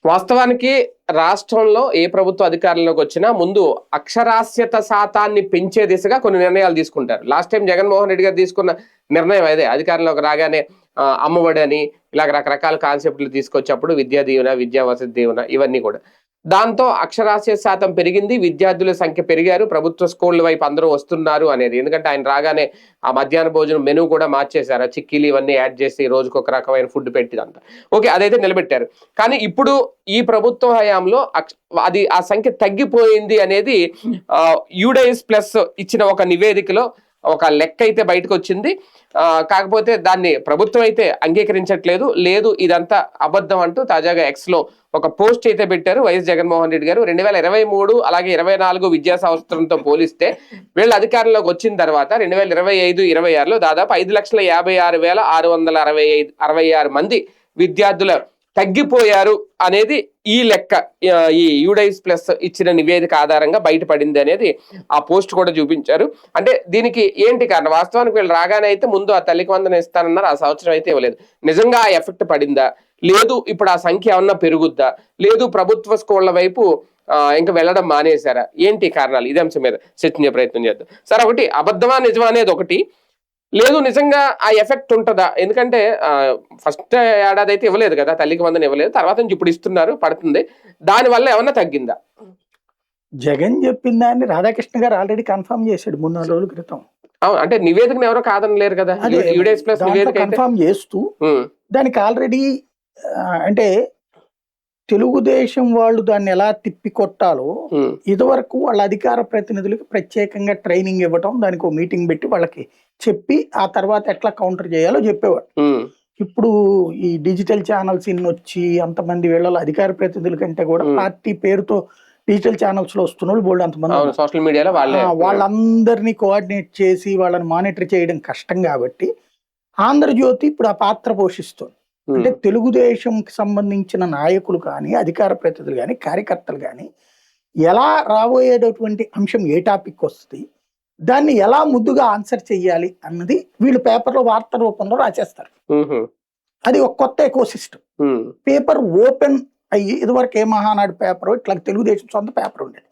వాస్తవానికి రాష్ట్రంలో ఏ ప్రభుత్వ అధికారంలోకి వచ్చినా ముందు అక్షరాస్యత శాతాన్ని పెంచే దిశగా కొన్ని నిర్ణయాలు తీసుకుంటారు. లాస్ట్ టైం జగన్మోహన్ రెడ్డి గారు తీసుకున్న నిర్ణయం అదే. అధికారంలోకి రాగానే అమ్మఒడి అని ఇలాగ రకరకాల కాన్సెప్ట్లు తీసుకొచ్చినప్పుడు విద్యా దీవెన, విద్యా వసతి దీవెన ఇవన్నీ కూడా. దాంతో అక్షరాస్యత శాతం పెరిగింది, విద్యార్థుల సంఖ్య పెరిగారు, ప్రభుత్వ స్కూళ్ళ వైపు అందరూ వస్తున్నారు అనేది. ఎందుకంటే ఆయన రాగానే ఆ మధ్యాహ్న భోజనం మెనూ కూడా మార్చేశారు. ఆ చిక్కీలు ఇవన్నీ యాడ్ చేసి రోజుకు ఒక రకమైన ఫుడ్ పెట్టిదంతా ఓకే, అదైతే నిలబెట్టారు. కానీ ఇప్పుడు ఈ ప్రభుత్వ హయాంలో అది ఆ సంఖ్య తగ్గిపోయింది అనేది యూడైస్ ప్లస్ ఇచ్చిన ఒక నివేదికలో ఒక లెక్క అయితే బయటకు వచ్చింది. కాకపోతే దాన్ని ప్రభుత్వం అయితే అంగీకరించట్లేదు. లేదు ఇదంతా అబద్ధం అంటూ తాజాగా ఎక్స్ లో ఒక పోస్ట్ అయితే పెట్టారు వైఎస్ జగన్మోహన్ రెడ్డి గారు. 2023 అలాగే 24 విద్యా సంవత్సరంతో పోలిస్తే వీళ్ళ అధికారంలోకి వచ్చిన తర్వాత 2025-26లో దాదాపు 5,56,666 మంది విద్యార్థుల తగ్గిపోయారు అనేది ఈ లెక్క ఈ యూడైస్ ప్లస్ ఇచ్చిన నివేదిక ఆధారంగా బయటపడింది అనేది ఆ పోస్ట్ కూడా చూపించారు. అంటే దీనికి ఏంటి కారణం? వాస్తవానికి వీళ్ళు రాగానే అయితే ముందు ఆ తల్లికి వందన ఇస్తానన్నారు, ఆ సంవత్సరం అయితే ఇవ్వలేదు. నిజంగా ఆ ఎఫెక్ట్ పడిందా, లేదు ఇప్పుడు ఆ సంఖ్య ఏమన్నా పెరుగుద్దా, లేదు ప్రభుత్వ స్కూళ్ల వైపు ఇంకా వెళ్ళడం మానేశారా, ఏంటి కారణాలు? ఇదే అంశం మీద చర్చించే ప్రయత్నం చేద్దాం. సార్, ఒకటి అబద్ధమా నిజమా అనేది ఒకటి, లేదు నిజంగా ఆ ఎఫెక్ట్ ఉంటుందా? ఎందుకంటే ఫస్ట్ ఏడాది అయితే ఇవ్వలేదు కదా, తల్లికి వందన ఇవ్వలేదు, తర్వాత నుంచి ఇప్పుడు ఇస్తున్నారు, పడుతుంది, దానివల్ల ఏమన్నా తగ్గిందా? జగన్ చెప్పిన దాన్ని రాధాకృష్ణ గారు ఆల్రెడీ కన్ఫర్మ్ చేశాడు 3-4 రోజుల క్రితం. అంటే నివేదికను ఎవరో కాదనలేరు కదా, యూడైస్ ప్లస్ నివేదిక కన్ఫర్మ్ చేస్తూ దానికి ఆల్రెడీ అంటే తెలుగుదేశం వాళ్ళు దాన్ని ఎలా తిప్పికొట్టాలో ఇదివరకు వాళ్ళ అధికార ప్రతినిధులకు ప్రత్యేకంగా ట్రైనింగ్ ఇవ్వటం, దానికి ఒక మీటింగ్ పెట్టి వాళ్ళకి చెప్పి ఆ తర్వాత ఎట్లా కౌంటర్ చేయాలో చెప్పేవాడు. ఇప్పుడు ఈ డిజిటల్ ఛానల్స్ ఇన్ని వచ్చి అంతమంది వీళ్ళలో అధికార ప్రతినిధుల కంటే కూడా పార్టీ పేరుతో డిజిటల్ ఛానల్స్ లో వస్తున్న వాళ్ళు బోల్డ్ అంతమంది సోషల్ మీడియాలో వాళ్ళందరినీ కోఆర్డినేట్ చేసి వాళ్ళని మానిటర్ చేయడం కష్టం కాబట్టి ఆంధ్రజ్యోతి ఇప్పుడు ఆ పాత్ర పోషిస్తుంది. అంటే తెలుగుదేశంకి సంబంధించిన నాయకులు కానీ, అధికార ప్రతినిధులు కానీ, కార్యకర్తలు కానీ ఎలా రాబోయేటటువంటి అంశం ఏ టాపిక్ వస్తుంది, దాన్ని ఎలా ముద్దుగా ఆన్సర్ చెయ్యాలి అన్నది వీళ్ళు పేపర్లో వార్త రూపంలో రాసేస్తారు. అది ఒక కొత్త ఎకోసిస్టమ్. పేపర్ ఓపెన్ అయ్యి ఇదివరకు ఏ మహానాడు పేపర్ ఇట్లా తెలుగుదేశం సొంత పేపర్ ఉండేది,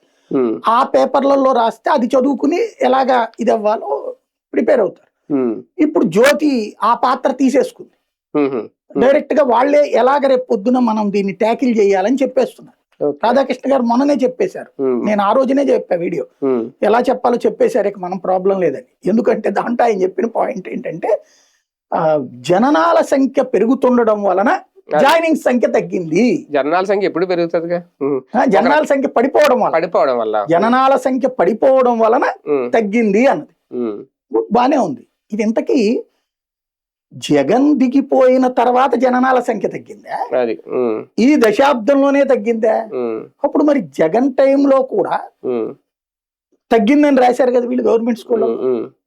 ఆ పేపర్లలో రాస్తే అది చదువుకుని ఎలాగా ఇది అవ్వాలో ప్రిపేర్ అవుతారు. ఇప్పుడు జ్యోతి ఆ పాత్ర తీసేసుకుంది. డైరెక్ట్ గా వాళ్లే ఎలాగ రేపు పొద్దున మనం దీన్ని ట్యాకిల్ చేయాలని చెప్పేస్తున్నారు. రాధాకృష్ణ గారు మొన్ననే చెప్పేశారు, నేను ఆ రోజునే చెప్పా వీడియో ఎలా చెప్పాలో చెప్పేశారు, ఇక మనం ప్రాబ్లం లేదని. ఎందుకంటే దాంట్లో ఆయన చెప్పిన పాయింట్ ఏంటంటే జననాల సంఖ్య పెరుగుతుండడం వలన జాయినింగ్ సంఖ్య తగ్గింది. జననాల సంఖ్య ఎప్పుడు పెరుగుతుంది? జననాల సంఖ్య పడిపోవడం వల్ల జననాల సంఖ్య పడిపోవడం వలన తగ్గింది అన్నది బానే ఉంది. ఇది ఇంతకీ జగన్ దిగిపోయిన తర్వాత జననాల సంఖ్య తగ్గిందా, ఈ దశాబ్దంలోనే తగ్గిందా? అప్పుడు మరి జగన్ టైంలో కూడా తగ్గిందని రాశారు కదా వీళ్ళు గవర్నమెంట్ స్కూళ్ళలో.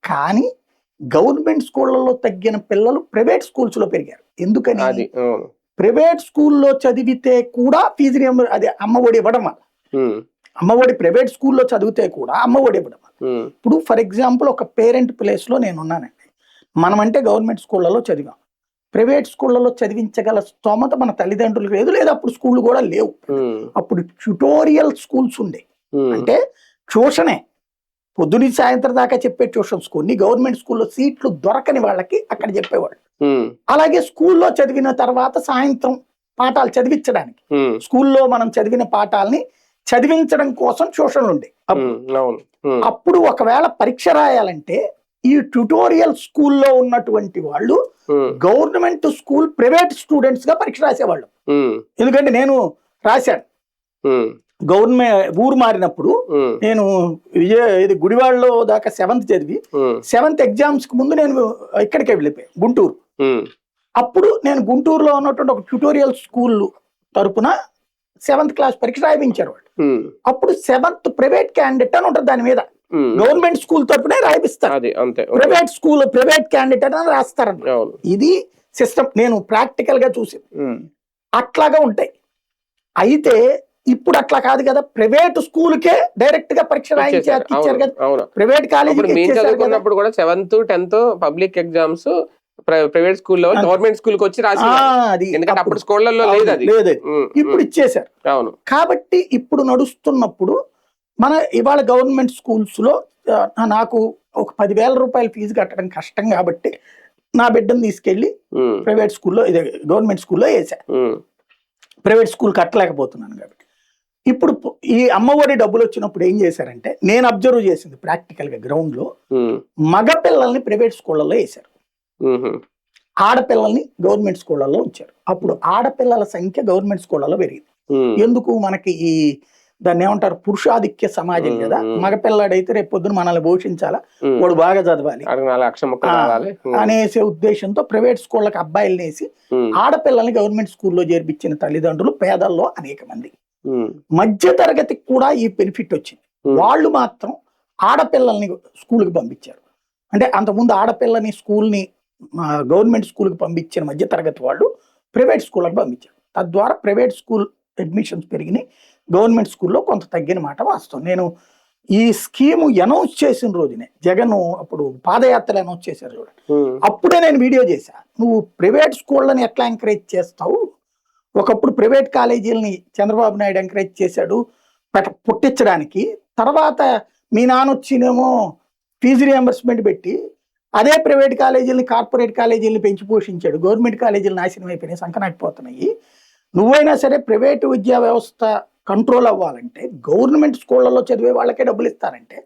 కానీ గవర్నమెంట్ స్కూళ్లలో తగ్గిన పిల్లలు ప్రైవేట్ స్కూల్స్ లో పెరిగారు. ఎందుకని? ప్రైవేట్ స్కూల్లో చదివితే కూడా ఫీజు అది అమ్మఒడి ఇవ్వడం వల్ల, అమ్మఒడి ప్రైవేట్ స్కూల్లో చదివితే కూడా అమ్మఒడి ఇవ్వడం వల్ల. ఇప్పుడు ఫర్ ఎగ్జాంపుల్ ఒక పేరెంట్ ప్లేస్ లో నేను ఉన్నానండి, మనమంటే గవర్నమెంట్ స్కూళ్లలో చదివాం, ప్రైవేట్ స్కూళ్లలో చదివించగల స్తోమత మన తల్లిదండ్రులకు లేదు, లేదా అప్పుడు స్కూళ్ళు కూడా లేవు. అప్పుడు ట్యూటోరియల్ స్కూల్స్ ఉండే, అంటే ట్యూషనే పొద్దున సాయంత్రం దాకా చెప్పే ట్యూషన్స్. కొన్ని గవర్నమెంట్ స్కూల్లో సీట్లు దొరకని వాళ్ళకి అక్కడ చెప్పేవాళ్ళు. అలాగే స్కూల్లో చదివిన తర్వాత సాయంత్రం పాఠాలు చదివించడానికి స్కూల్లో మనం చదివిన పాఠాలని చదివించడం కోసం ట్యూషన్లు ఉండే. అప్పుడు ఒకవేళ పరీక్ష రాయాలంటే ఈ ట్యూటోరియల్ స్కూల్లో ఉన్నటువంటి వాళ్ళు గవర్నమెంట్ స్కూల్ ప్రైవేట్ స్టూడెంట్స్ గా పరీక్ష రాసేవాళ్ళు. ఎందుకంటే నేను రాశాను, గవర్నమెంట్ ఊరు మారినప్పుడు నేను ఇది గుడివాడలో దాకా 7th చదివి 7th ఎగ్జామ్స్ కు ముందు నేను ఇక్కడికే వెళ్ళిపోయాను, గుంటూరు. అప్పుడు నేను గుంటూరులో ఉన్నటువంటి ఒక ట్యూటోరియల్ స్కూల్ తరపున 7th క్లాస్ పరీక్ష రాయించారు వాళ్ళు. అప్పుడు 7th ప్రైవేట్ క్యాండిడేట్ అని ఉంటుంది, దాని మీద గవర్నమెంట్ స్కూల్ తరపునే రాయిస్తారు, ప్రైవేట్ స్కూల్ ప్రైవేట్ క్యాండిడేట్ అని రాస్తారంట. ఇది సిస్టమ్ నేను ప్రాక్టికల్ గా చూసి అట్లాగా ఉంటాయి. అయితే ఇప్పుడు అట్లా కాదు కదా, ప్రైవేట్ స్కూల్ కే డైరెక్ట్ గా పరీక్ష రాయించారు కదా, ప్రైవేట్ కాలేజీ. కూడా 7th 10th public exams private స్కూల్లో గవర్నమెంట్ స్కూల్ కి వచ్చి రాసి అది ఎందుకంటే అప్పుడు స్కూళ్ళల్లో లేదు అది. లేదు ఇప్పుడు ఇచ్చేశారు. అవును. కాబట్టి ఇప్పుడు నడుస్తున్నప్పుడు మన ఇవాళ గవర్నమెంట్ స్కూల్స్ లో నాకు ఒక 10,000 రూపాయలు ఫీజు కట్టడం కష్టం కాబట్టి నా బిడ్డను తీసుకెళ్లి ప్రైవేట్ స్కూల్లో ఇదే గవర్నమెంట్ స్కూల్లో వేసా. ప్రైవేట్ స్కూల్ కట్టలేకపోతున్నాను కాబట్టి ఇప్పుడు ఈ అమ్మఒడి డబ్బులు వచ్చినప్పుడు ఏం చేశారంటే నేను అబ్జర్వ్ చేసింది ప్రాక్టికల్ గా గ్రౌండ్ లో మగ పిల్లల్ని ప్రైవేట్ స్కూళ్ళలో వేశారు, ఆడపిల్లల్ని గవర్నమెంట్ స్కూళ్ళలో ఉంచారు. అప్పుడు ఆడపిల్లల సంఖ్య గవర్నమెంట్ స్కూళ్ళలో పెరిగింది. ఎందుకు మనకి ఈ దాన్ని ఏమంటారు పురుషాధిక్య సమాజం కదా, మగపిల్లాడైతే రేపు పొద్దున మనల్ని పోషించాలా, వాడు బాగా చదవాలి అనేసే ఉద్దేశంతో ప్రైవేట్ స్కూళ్ళకి అబ్బాయిలు వేసి ఆడపిల్లల్ని గవర్నమెంట్ స్కూల్లో చేర్పించిన తల్లిదండ్రులు పేదల్లో అనేక మంది. మధ్య తరగతికి కూడా ఈ బెనిఫిట్ వచ్చింది. వాళ్ళు మాత్రం ఆడపిల్లల్ని స్కూల్కి పంపించారు. అంటే అంతకుముందు ఆడపిల్లని స్కూల్ని గవర్నమెంట్ స్కూల్కి పంపించిన మధ్య తరగతి వాళ్ళు ప్రైవేట్ స్కూళ్ళకి పంపించారు. తద్వారా ప్రైవేట్ స్కూల్ అడ్మిషన్స్ పెరిగినాయి, గవర్నమెంట్ స్కూల్లో కొంత తగ్గిన మాట వాస్తవం. నేను ఈ స్కీము అనౌన్స్ చేసిన రోజునే జగన్ అప్పుడు పాదయాత్రలు అనౌన్స్ చేశారు చూడండి, అప్పుడే నేను వీడియో చేశా. నువ్వు ప్రైవేట్ స్కూళ్ళని ఎట్లా ఎంకరేజ్ చేస్తావు? ఒకప్పుడు ప్రైవేట్ కాలేజీలని చంద్రబాబు నాయుడు ఎంకరేజ్ చేశాడు పుట్టించడానికి. తర్వాత మీ నాన్న వచ్చినేమో ఫీజు రియంబర్స్మెంట్ పెట్టి అదే ప్రైవేట్ కాలేజీలని కార్పొరేట్ కాలేజీలని పెంచి పోషించాడు. గవర్నమెంట్ కాలేజీలు నాశనం అయిపోయినాయి, సంకనాకపోతున్నాయి. నువ్వైనా సరే ప్రైవేటు విద్యా వ్యవస్థ కంట్రోల్ అవ్వాలంటే గవర్నమెంట్ స్కూళ్ళలో చదివే వాళ్ళకే డబ్బులు ఇస్తారంటే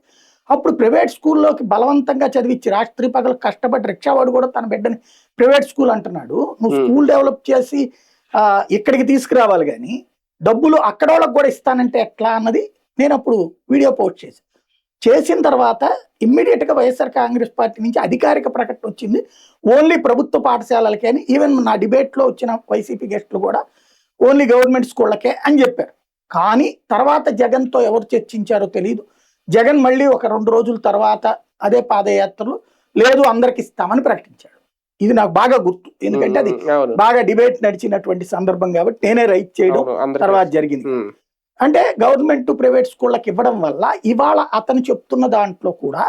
అప్పుడు ప్రైవేట్ స్కూల్లోకి బలవంతంగా చదివించి రాత్రి పగలు కష్టపడి రిక్షావాడు కూడా తన బిడ్డని ప్రైవేట్ స్కూల్ అంటున్నాడు. నువ్వు స్కూల్ డెవలప్ చేసి ఇక్కడికి తీసుకురావాలి, కానీ డబ్బులు అక్కడ వాళ్ళకి కూడా ఇస్తానంటే ఎట్లా అన్నది నేను అప్పుడు వీడియో పోస్ట్ చేసిన తర్వాత ఇమ్మీడియట్ గా వైఎస్ఆర్ కాంగ్రెస్ పార్టీ నుంచి అధికారిక ప్రకటన వచ్చింది ఓన్లీ ప్రభుత్వ పాఠశాలలకే అని. ఈవెన్ నా డిబేట్ లో వచ్చిన వైసీపీ గెస్టులు కూడా ఓన్లీ గవర్నమెంట్ స్కూళ్ళకే అని చెప్పారు. కానీ తర్వాత జగన్ తో ఎవరు చర్చించారో తెలియదు. జగన్ మళ్ళీ ఒక 2 రోజుల తర్వాత అదే పాదయాత్రలు లేదు అందరికి ఇస్తామని ప్రకటించాడు. ఇది నాకు బాగా గుర్తు, ఎందుకంటే అది బాగా డిబేట్ నడిచినటువంటి సందర్భం కాబట్టి నేనే రైట్ చేయడం తర్వాత జరిగింది. అంటే గవర్నమెంట్ ప్రైవేట్ స్కూళ్ళకి ఇవ్వడం వల్ల ఇవాళ అతను చెప్తున్న దాంట్లో కూడా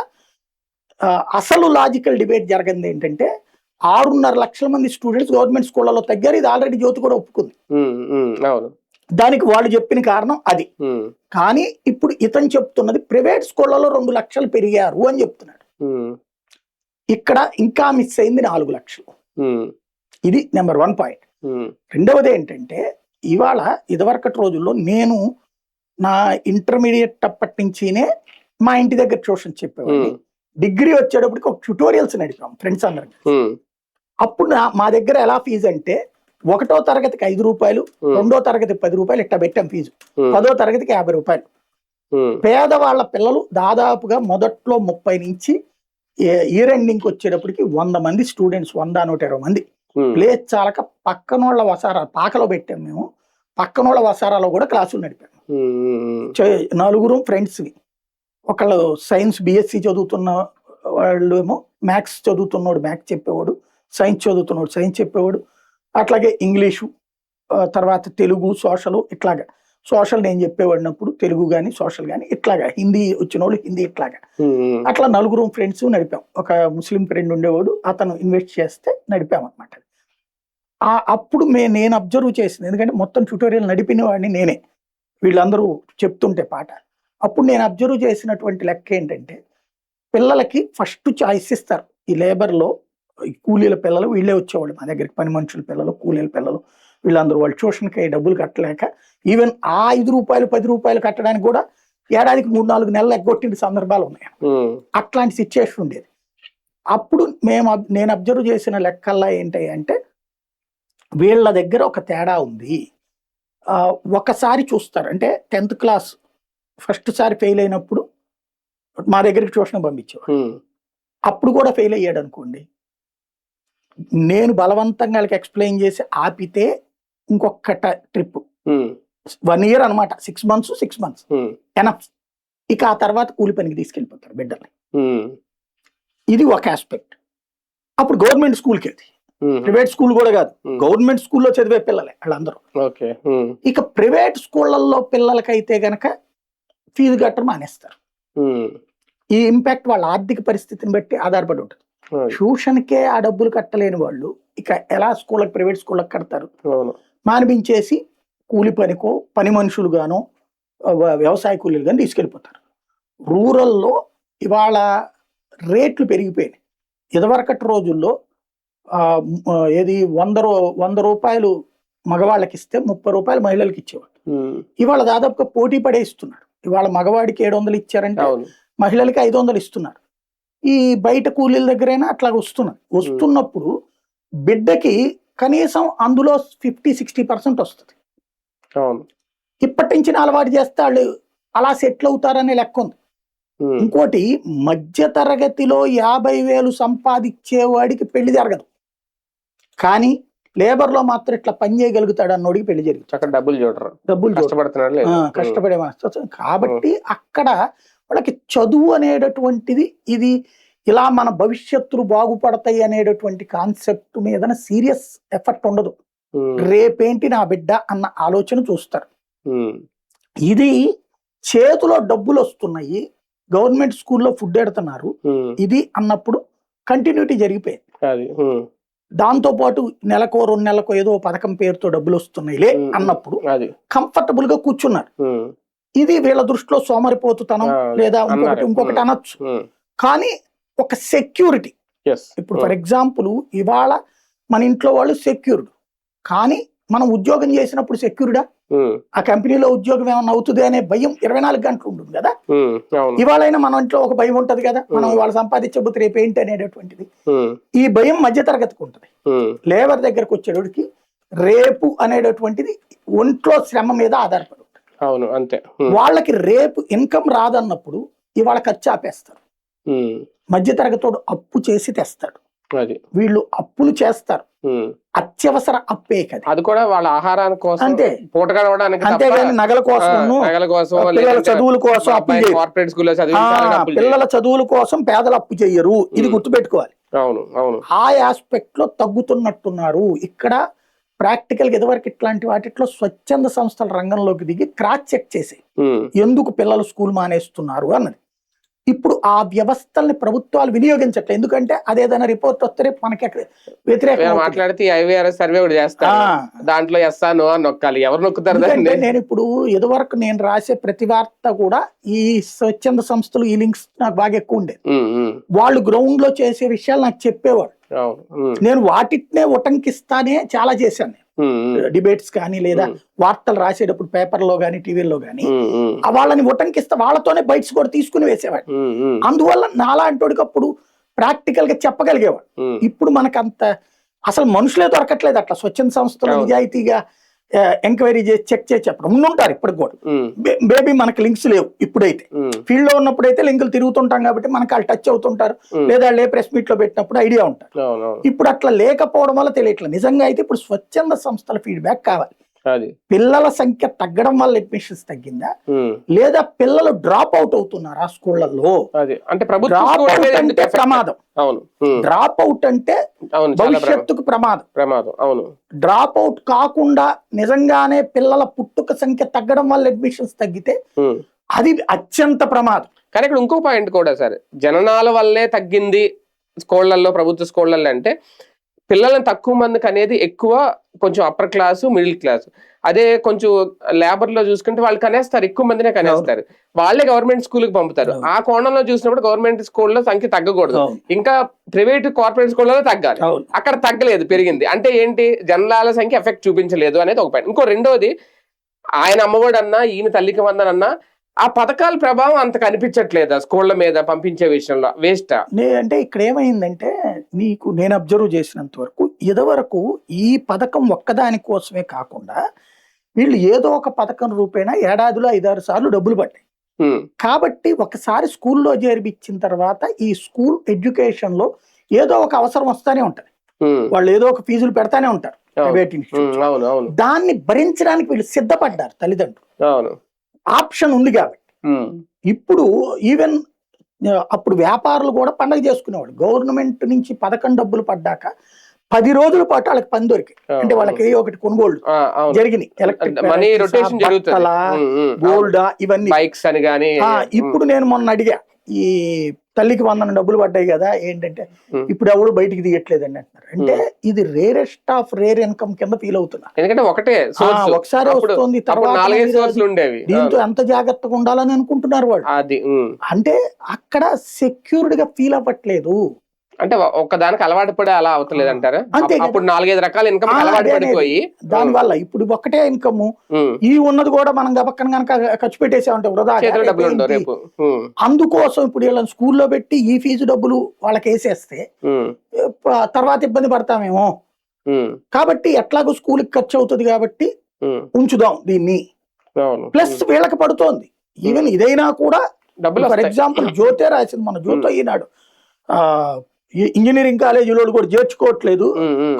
అసలు లాజికల్ డిబేట్ జరిగింది ఏంటంటే 6.5 లక్షల మంది స్టూడెంట్స్ గవర్నమెంట్ స్కూళ్ళలో తగ్గారు. ఇది ఆల్రెడీ జ్యోతి కూడా ఒప్పుకుంది. దానికి వాళ్ళు చెప్పిన కారణం అది. కానీ ఇప్పుడు ఇతను చెప్తున్నది ప్రైవేట్ స్కూళ్ళలో 2 లక్షలు పెరిగారు అని చెప్తున్నాడు. ఇక్కడ ఇంకా మిస్ అయింది 4 లక్షలు. ఇది నెంబర్ 1 పాయింట్. రెండవది ఏంటంటే ఇవాళ ఇదివరకటి రోజుల్లో నేను నా ఇంటర్మీడియట్ అప్పటి నుంచినే మా ఇంటి దగ్గర ట్యూషన్ చెప్పేవాడిని. డిగ్రీ వచ్చేటప్పటికి ఒక ట్యూటోరియల్స్ నడిపాం ఫ్రెండ్స్ అందరికి. అప్పుడు మా దగ్గర ఎలా ఫీజు అంటే 1వ తరగతికి 5 రూపాయలు, 2వ తరగతికి 10 రూపాయలు ఇట్లా పెట్టాం ఫీజు. 10వ తరగతికి 50 రూపాయలు. పేదవాళ్ళ పిల్లలు దాదాపుగా మొదట్లో 30 నుంచి ఇయర్ ఎండింగ్కి వచ్చేటప్పటికి 100 మంది స్టూడెంట్స్, 100-120 మంది. ప్లేస్ చాలక పక్కనోళ్ళ వసారాలు పాకలో పెట్టాం మేము. పక్కనోళ్ళ వసారాలో కూడా క్లాసులు నడిపాము. 4 ఫ్రెండ్స్వి. ఒకళ్ళు సైన్స్ బిఎస్సి చదువుతున్న వాళ్ళు ఏమో మ్యాథ్స్ చదువుతున్నవాడు మ్యాథ్స్ చెప్పేవాడు, సైన్స్ చదువుతున్నవాడు సైన్స్ చెప్పేవాడు, అట్లాగే ఇంగ్లీషు, తర్వాత తెలుగు, సోషల్, ఇట్లాగా. సోషల్ నేను చెప్పేవాడినప్పుడు తెలుగు కానీ సోషల్ కానీ ఇట్లాగా, హిందీ వచ్చిన వాళ్ళు హిందీ ఇట్లాగా. అట్లా 4 ఫ్రెండ్స్ నడిపాం. ఒక ముస్లిం ఫ్రెండ్ ఉండేవాడు, అతను ఇన్వెస్ట్ చేస్తే నడిపాం అనమాట. అప్పుడు నేను అబ్జర్వ్ చేసింది, ఎందుకంటే మొత్తం ట్యూటోరియల్ నడిపిన వాడిని నేనే, వీళ్ళందరూ చెప్తుంటే పాట. అప్పుడు నేను అబ్జర్వ్ చేసినటువంటి లెక్క ఏంటంటే పిల్లలకి ఫస్ట్ చాయిస్ ఇస్తారు. ఈ లేబర్లో కూలీల పిల్లలు వీళ్ళే వచ్చేవాళ్ళు మా దగ్గరికి, పని మనుషుల పిల్లలు, కూలీల పిల్లలు, వీళ్ళందరూ వాళ్ళు ట్యూషన్కి డబ్బులు కట్టలేక ఈవెన్ ఆ 5 రూపాయలు 10 రూపాయలు కట్టడానికి కూడా ఏడాదికి 3-4 నెలలు ఎగ్గొట్టిన సందర్భాలు ఉన్నాయి. అట్లాంటి సిచ్యుయేషన్ ఉండేది. అప్పుడు నేను అబ్జర్వ్ చేసిన లెక్కల్లా ఏంటి అంటే వీళ్ళ దగ్గర ఒక తేడా ఉంది. ఒకసారి చూస్తారు, అంటే 10th క్లాస్ ఫస్ట్ సారి ఫెయిల్ అయినప్పుడు మా దగ్గరికి ట్యూషన్ పంపించేవాడు. అప్పుడు కూడా ఫెయిల్ అయ్యాడు అనుకోండి, నేను బలవంతంగా వాళ్ళకి ఎక్స్ప్లెయిన్ చేసి ఆపితే ఇంకొక ట్రిప్ 1 year అనమాట, 6 months ఎనఫ్. ఇక ఆ తర్వాత కూలి పనికి తీసుకెళ్ళిపోతారు బిడ్డల్ని. ఇది ఒక ఆస్పెక్ట్. అప్పుడు గవర్నమెంట్ స్కూల్కి వెళ్తే, ప్రైవేట్ స్కూల్ కూడా కాదు, గవర్నమెంట్ స్కూల్లో చదివే పిల్లలే వాళ్ళందరూ. ఇక ప్రైవేట్ స్కూళ్ళల్లో పిల్లలకైతే గనక ఫీజు కట్టడం మానేస్తారు. ఈ ఇంపాక్ట్ వాళ్ళ ఆర్థిక పరిస్థితిని బట్టి ఆధారపడి ఉంటుంది. ట్యూషన్కే ఆ డబ్బులు కట్టలేని వాళ్ళు ఇక ఎలా స్కూళ్ళకి ప్రైవేట్ స్కూళ్ళకి కడతారు? అవును. మానిపించేసి కూలి పనికో పని మనుషులుగానో వ్యవసాయ కూలీలు కానీ తీసుకెళ్ళిపోతారు. రూరల్లో ఇవాళ రేట్లు పెరిగిపోయినాయి. ఇదివరకటి రోజుల్లో ఏది 100 రూపాయలు మగవాళ్ళకి ఇస్తే 30 రూపాయలు మహిళలకు ఇచ్చేవాడు. ఇవాళ దాదాపుగా పోటీ పడే ఇస్తున్నారు. ఇవాళ మగవాడికి 700 ఇచ్చారంటే మహిళలకి 500 ఇస్తున్నారు. ఈ బయట కూలీల దగ్గరైనా అట్లా వస్తున్నప్పుడు బిడ్డకి కనీసం అందులో 50-60% వస్తుంది. ఇప్పటి నుంచి అలవాటు చేస్తే వాళ్ళు అలా సెటిల్ అవుతారనే లెక్క ఉంది. ఇంకోటి మధ్య తరగతిలో 50,000 సంపాదించేవాడికి పెళ్లి జరగదు, కానీ లేబర్ లో మాత్రం ఇట్లా పని చేయగలుగుతాడు అన్నోడికి పెళ్లి జరుగుతుంది. డబ్బులు కష్టపడే మనస్తత్వం. కాబట్టి అక్కడ వాళ్ళకి చదువు అనేటటువంటిది ఇది ఇలా మన భవిష్యత్తులు బాగుపడతాయి అనేటటువంటి కాన్సెప్ట్ మీద సీరియస్ ఎఫర్ట్ ఉండదు. రేపేంటి నా బిడ్డ అన్న ఆలోచన చూస్తారు. ఇది చేతిలో డబ్బులు వస్తున్నాయి, గవర్నమెంట్ స్కూల్లో ఫుడ్ ఎడుతున్నారు, ఇది అన్నప్పుడు కంటిన్యూటీ జరిగిపోయింది. దాంతో పాటు నెలకో 2 నెలలకో ఏదో పథకం పేరుతో డబ్బులు వస్తున్నాయిలే అన్నప్పుడు కంఫర్టబుల్ గా కూర్చున్నారు. ఇది వీళ్ళ దృష్టిలో సోమరిపోతుతనం లేదా ఇంకొకటి అనొచ్చు, కానీ ఒక సెక్యూరిటీ. ఇప్పుడు ఫర్ ఎగ్జాంపుల్ ఇవాళ మన ఇంట్లో వాళ్ళు సెక్యూర్డ్, కానీ మనం ఉద్యోగం చేసినప్పుడు సెక్యూర్డా? ఆ కంపెనీలో ఉద్యోగం ఏమన్నా అవుతుంది అనే భయం 24 గంటలు ఉంటుంది కదా. ఇవాళైనా మన ఇంట్లో ఒక భయం ఉంటది కదా, మనం ఇవాళ సంపాదించబోతే రేపు ఏంటి అనేటటువంటిది. ఈ భయం మధ్యతరగతికి ఉంటుంది. లేబర్ దగ్గరకు వచ్చేటోడికి రేపు అనేటటువంటిది ఒంట్లో శ్రమ మీద ఆధారపడి ఉంటుంది. వాళ్ళకి రేపు ఇన్కమ్ రాదన్నప్పుడు ఇవాళ ఖర్చు ఆపేస్తారు. మధ్యతరగతోడు అప్పు చేసి తెస్తాడు, వీళ్ళు అప్పులు చేస్తారు. అత్యవసర అప్పే కదా, అది కూడా వాళ్ళ ఆహారానికి కోసం, అంతే, పూట గడవడానికి, అంతేగాని నగల కోసం, పిల్లల చదువుల కోసం అప్పు చేయరు. పిల్లల చదువుల కోసం పేదలు అప్పు చెయ్యరు, ఇది గుర్తుపెట్టుకోవాలి. ఆ ఆస్పెక్ట్ లో తగ్గుతున్నట్టున్నారు. ఇక్కడ ప్రాక్టికల్ గా ఇదివరకు ఇట్లాంటి వాటిలో స్వచ్ఛంద సంస్థల రంగంలోకి దిగి క్రాస్ చెక్ చేసి ఎందుకు పిల్లలు స్కూల్ మానేస్తున్నారు అన్నది. ఇప్పుడు ఆ వ్యవస్థల్ని ప్రభుత్వాలు వినియోగించట్లేదు. ఎందుకంటే అదేదైనా రిపోర్ట్ వస్తే మనకి వ్యతిరేకంగా మాట్లాడితే IVRS సర్వే కూడా చేస్తారు, దాంట్లో ఎస్సా నో అని నొక్కాలి. ఎవరు నొక్కుతారు? నేను ఇప్పుడు ఇదివరకు నేను రాసే ప్రతి వార్త కూడా ఈ స్వచ్ఛంద సంస్థలు ఈ లింక్స్ నాకు బాగా ఎక్కువ ఉండేది. వాళ్ళు గ్రౌండ్ లో చేసే విషయాలు నాకు చెప్పేవాడు. నేను వాటినే ఉటంకిస్తానే చాలా చేశాను. డిబేట్స్ కానీ లేదా వార్తలు రాసేటప్పుడు పేపర్లో కానీ టీవీలో కానీ వాళ్ళని ఉటంకిస్తా వాళ్ళతోనే బైట్స్ కూడా తీసుకుని వేసేవాడు. అందువల్ల నాలాంటి అప్పుడు ప్రాక్టికల్ గా చెప్పగలిగేవాడు. ఇప్పుడు మనకంత అసలు మనుషులే దొరకట్లేదు అట్లా స్వచ్ఛంద సంస్థలు నిజాయితీగా ఎంక్వైరీ చేసి చెక్ చేసి చెప్పడం ఉండుంటారు. ఇప్పటికి కూడా బేబీ మనకి లింక్స్ లేవు. ఇప్పుడైతే ఫీల్డ్ లో ఉన్నప్పుడు అయితే లింకులు తిరుగుతుంటాం కాబట్టి మనకు వాళ్ళు టచ్ అవుతుంటారు, లేదా వాళ్ళు ప్రెస్ మీట్ లో పెట్టినప్పుడు ఐడియా ఉంటారు. ఇప్పుడు అట్లా లేకపోవడం వల్ల తెలియట్లేదు. నిజంగా అయితే ఇప్పుడు స్వచ్ఛంద సంస్థల ఫీడ్బ్యాక్ కావాలి. పిల్లల సంఖ్య తగ్గడం వల్ల అడ్మిషన్స్ తగ్గిందా, లేదా పిల్లలు డ్రాప్ అవుట్ అవుతున్నారా స్కూళ్లలో? డ్రాప్ అవుట్ అంటే ప్రమాదం, డ్రాప్ అవుట్ అంటే భవిష్యత్తుకు ప్రమాదం. డ్రాప్ అవుట్ కాకుండా నిజంగానే పిల్లల పుట్టుక సంఖ్య తగ్గడం వల్ల అడ్మిషన్స్ తగ్గితే అది అత్యంత ప్రమాదం. కానీ ఇక్కడ ఇంకో పాయింట్ కూడా సార్, జననాల వల్లే తగ్గింది స్కూళ్లలో, ప్రభుత్వ స్కూళ్లలో అంటే పిల్లలను తక్కువ మందికి అనేది ఎక్కువ కొంచెం అప్పర్ క్లాసు, మిడిల్ క్లాసు. అదే కొంచెం లేబర్ లో చూసుకుంటే వాళ్ళు కనేస్తారు, ఎక్కువ మందినే కనేస్తారు, వాళ్ళే గవర్నమెంట్ స్కూల్ కి పంపుతారు. ఆ కోణంలో చూసినప్పుడు గవర్నమెంట్ స్కూల్లో సంఖ్య తగ్గకూడదు, ఇంకా ప్రైవేట్ కార్పొరేట్ స్కూళ్ళలో తగ్గాలి. అక్కడ తగ్గలేదు, పెరిగింది. అంటే ఏంటి, జనాల సంఖ్య ఎఫెక్ట్ చూపించలేదు అనేది ఒక పాయింట్. ఇంకో రెండోది, ఆయన అమ్మఒడి అన్నా ఈయన తల్లికి వందనన్నా ఆ పథకాల ప్రభావం అంత కనిపించట్లేదా స్కూళ్ళ మీద పంపించే విషయంలో? వేస్టా అంటే ఇక్కడ ఏమైందంటే, నీకు నేను అబ్జర్వ్ చేసినంత వరకు ఇదివరకు ఈ పథకం ఒక్కదాని కోసమే కాకుండా వీళ్ళు ఏదో ఒక పథకం రూపేణా ఏడాదిలో 5-6 సార్లు డబ్బులు పడ్డాయి. కాబట్టి ఒకసారి స్కూల్లో చేర్పించిన తర్వాత ఈ స్కూల్ ఎడ్యుకేషన్ లో ఏదో ఒక అవసరం వస్తానే ఉంటది, వాళ్ళు ఏదో ఒక ఫీజులు పెడతానే ఉంటారు ప్రైవేట్ ఇన్స్టిట్యూట్. దాన్ని భరించడానికి వీళ్ళు సిద్ధపడ్డారు తల్లిదండ్రులు, ఆప్షన్ ఉంది కాబట్టి. ఇప్పుడు ఈవెన్ అప్పుడు వ్యాపారులు కూడా పండగ చేసుకునేవాడు. గవర్నమెంట్ నుంచి పథకం డబ్బులు పడ్డాక 10 రోజుల పాటు వాళ్ళకి పని దొరికి, అంటే వాళ్ళకి ఒకటి కొనుగోళ్లు జరిగినాయి, ఎలక్ట్రిక్, గోల్డ్, ఇవన్నీ. ఇప్పుడు నేను మొన్న అడిగా ఈ తల్లికి 100 డబ్బులు పడ్డాయి కదా ఏంటంటే ఇప్పుడు ఎవరు బయటికి తీయట్లేదండి అంటున్నారు. అంటే ఇది రేరెస్ట్ ఆఫ్ రేర్ ఇన్కమ్ కింద ఫీల్ అవుతున్నా. ఎందుకంటే ఒకటే ఒకసారి వస్తుంది తర్వాత 4-5 సోర్సులు ఉండేవి. దీంతో ఎంత జాగ్రత్తగా ఉండాలని అనుకుంటున్నారు వాళ్ళు. అది అంటే అక్కడ సెక్యూర్డ్ గా ఫీల్ అవ్వట్లేదు. అంటే ఒక్కదానికి అలవాటు పడే అలా అవుతలేదు అంటారా? అంతే కదా. అప్పుడు 4-5 రకాల ఇన్కమ్ అలవాటు పడిపోయి దాని వల్ల ఇప్పుడు ఒక్కటే ఇన్కమ్ ఈ ఉన్నది కూడా మనం గబక్కన కనుక ఖర్చు పెట్టేసామంటే వృధా. చేతిలో డబ్బులు ఉండవు రేపు. అందుకోసం ఇప్పుడు వీళ్ళని స్కూల్లో పెట్టి ఈ ఫీజు డబ్బులు వాళ్ళకి వేసేస్తే తర్వాత ఇబ్బంది పడతామేమో. కాబట్టి ఎట్లాగో స్కూల్కి ఖర్చు అవుతుంది కాబట్టి ఉంచుదాం దీన్ని. ప్లస్ వీళ్ళకి పడుతోంది. ఈవెన్ ఇదైనా కూడా డబ్బులు. ఫర్ ఎగ్జాంపుల్ జ్యోతే రాసింది, మన జ్యోతి ఈనాడు ఇంజనీరింగ్ కాలేజీలో కూడా చేర్చుకోవట్లేదు,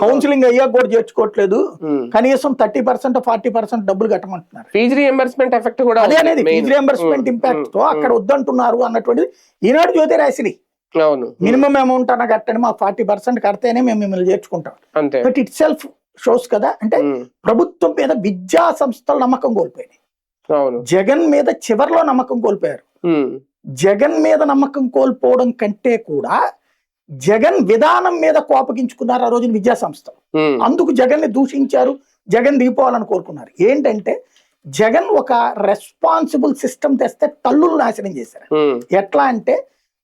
కౌన్సిలింగ్ అయ్యాక కూడా చేర్చుకోవట్లేదు, కనీసం 30% 40% డబ్బులు కట్టమంటున్నారు. ఫీజు రీఎంబర్స్మెంట్ ఎఫెక్ట్ కూడా అదే అనేది ఫీజు రీఎంబర్స్మెంట్ ఇంపాక్ట్ తో అక్కడ వద్దంటున్నారు అన్నటువంటిది ఈనాడు జ్యోతి రాసింది. మినిమం అమౌంట్ అన్న కట్టండి, మాకు 40% కడితేనే మేము మిమ్మల్ని చేర్చుకుంటాం. బట్ ఇట్ సెల్ఫ్ షోస్ కదా, అంటే ప్రభుత్వం మీద విద్యా సంస్థలు నమ్మకం కోల్పోయినాయి. జగన్ మీద చివర్లో నమ్మకం కోల్పోయారు. జగన్ మీద నమ్మకం కోల్పోవడం కంటే కూడా జగన్ విధానం మీద కోపగించుకున్నారు ఆ రోజున విద్యా సంస్థలు. అందుకు జగన్ ని దూషించారు, జగన్ దిగిపోవాలని కోరుకున్నారు. ఏంటంటే జగన్ ఒక రెస్పాన్సిబుల్ సిస్టమ్ తెస్తే తల్లులు నాశనం చేశారు. ఎట్లా అంటే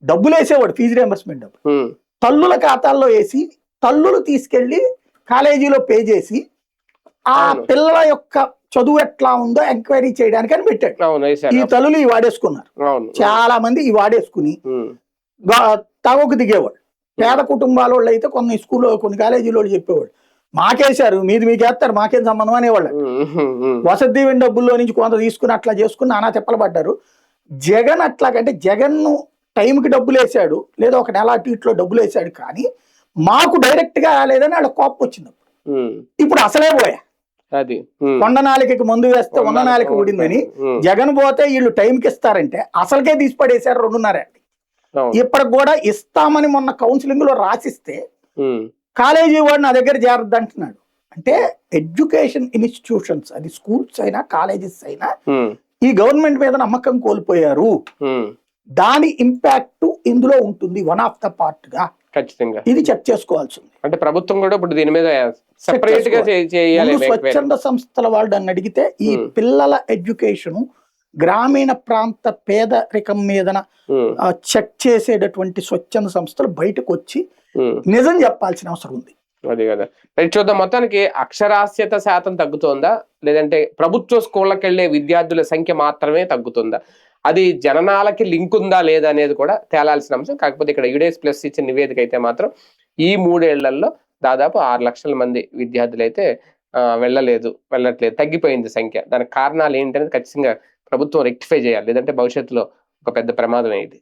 డబ్బులు వేసేవాడు, ఫీజు రియంబర్స్మెంట్ డబ్బులు తల్లుల ఖాతాల్లో వేసి తల్లులు తీసుకెళ్లి కాలేజీలో పే చేసి ఆ పిల్లల యొక్క చదువు ఎట్లా ఉందో ఎంక్వైరీ చేయడానికి అని పెట్టాడు. ఈ తల్లులు ఈ వాడేసుకున్నారు. చాలా మంది ఈ వాడేసుకుని తాగోకు దిగేవాడు. పేద కుటుంబాల వాళ్ళు అయితే కొన్ని స్కూల్లో కొన్ని కాలేజీలో చెప్పేవాడు, మాకేశారు మీది మీకేస్తారు మాకేం సంబంధం అనేవాళ్ళు. వసతి దీవెన డబ్బుల్లో నుంచి కొంత తీసుకుని అట్లా చేసుకుని నానా తిప్పలు పడ్డారు. జగన్ అట్లాగంటే జగన్ టైంకి డబ్బులు వేసాడు, లేదా ఒక నెల అటు ఇట్లో డబ్బులు వేసాడు, కానీ మాకు డైరెక్ట్ గా రాలేదని వాళ్ళ కోపం వచ్చింది. ఇప్పుడు అసలే పోయా, అది కొండనాలికకి మందు వేస్తే ఉన్ననాలిక ఊడిందని జగన్ పోతే వీళ్ళు టైంకి ఇస్తారంటే అసలుకే తీసి పడేశారు 2.5 ఏళ్ళు. ఇప్పటికి కూడా ఇస్తామని మొన్న కౌన్సిలింగ్ లో రాసిస్తే కాలేజీ వాడు నా దగ్గర చేరద్దు అంటున్నాడు. అంటే ఎడ్యుకేషన్ ఇన్స్టిట్యూషన్స్, అది స్కూల్స్ అయినా కాలేజెస్ అయినా ఈ గవర్నమెంట్ మీద నమ్మకం కోల్పోయారు. దాని ఇంపాక్ట్ ఇందులో ఉంటుంది, వన్ ఆఫ్ ద పార్ట్ గా. ఖచ్చితంగా ఇది చెక్ చేసుకోవాల్సింది. అంటే ప్రభుత్వం కూడా ఇప్పుడు దీని మీద సెపరేట్ గా చేయాలి. స్వచ్ఛంద సంస్థల వాళ్ళని అడిగితే ఈ పిల్లల ఎడ్యుకేషన్ గ్రామీణ ప్రాంత పేదరికం మీదన చెక్ చేసేటటువంటి స్వచ్ఛంద సంస్థలు బయటకు వచ్చి నిజం చెప్పాల్సిన అవసరం ఉంది. అది కదా. చూద్దాం, మొత్తానికి అక్షరాస్యత శాతం తగ్గుతోందా, లేదంటే ప్రభుత్వ స్కూళ్ళకి వెళ్లే విద్యార్థుల సంఖ్య మాత్రమే తగ్గుతుందా, అది జననాలకి లింక్ ఉందా లేదా అనేది కూడా తేలాల్సిన అంశం. కాకపోతే ఇక్కడ యుడేస్ ప్లస్ ఇచ్చిన నివేదిక అయితే మాత్రం ఈ 3 ఏళ్లలో దాదాపు 6 లక్షల మంది విద్యార్థులు అయితే వెళ్ళట్లేదు, తగ్గిపోయింది సంఖ్య. దానికి కారణాలు ఏంటనేది ఖచ్చితంగా ప్రభుత్వం రెక్టిఫై చేయాలి, లేదంటే భవిష్యత్తులో ఒక పెద్ద ప్రమాదమే ఇది.